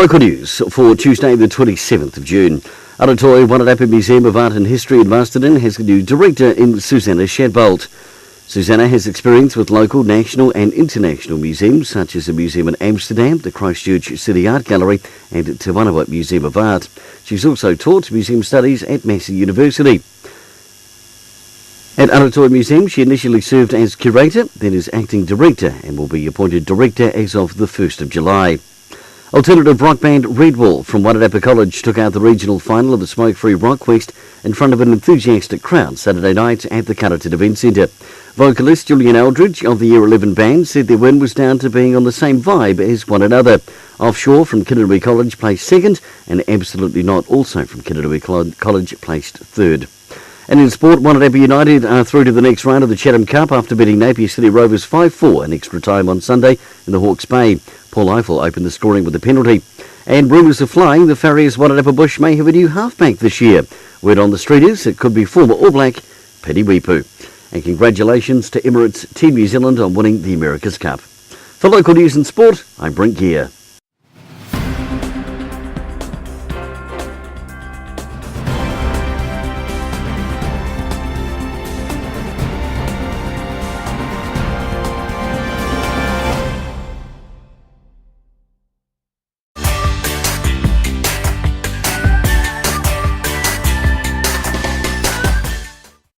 local news for Tuesday the 27th of June. Aratoi Wairarapa Museum of Art and History in Masterton has a new director in Susanna Shadbolt. Susanna has experience with local, national and international museums such as the Museum in Amsterdam, the Christchurch City Art Gallery and Te Wanawa Museum of Art. She's also taught museum studies at Massey University. At Aratoi Museum, she initially served as curator, then as acting director, and will be appointed director as of the 1st of July. Alternative rock band Redwall from Wairarapa College took out the regional final of the Smoke Free Rock West in front of an enthusiastic crowd Saturday night at the Curriton Event Centre. Vocalist Julian Eldridge of the Year 11 band said their win was down to being on the same vibe as one another. Offshore from Kinneroi College placed second, and Absolutely Not, also from Kinneroi College, placed third. And in sport, Wairarapa United are through to the next round of the Chatham Cup after beating Napier City Rovers 5-4 in extra time on Sunday in the Hawke's Bay. Paul Eiffel opened the scoring with a penalty. And rumours are flying the Farriers Wairarapa Bush may have a new halfback this year. Word on the street is it could be former All Black Pedi Wipu. And congratulations to Emirates Team New Zealand on winning the America's Cup. For local news and sport, I'm Brent Gare.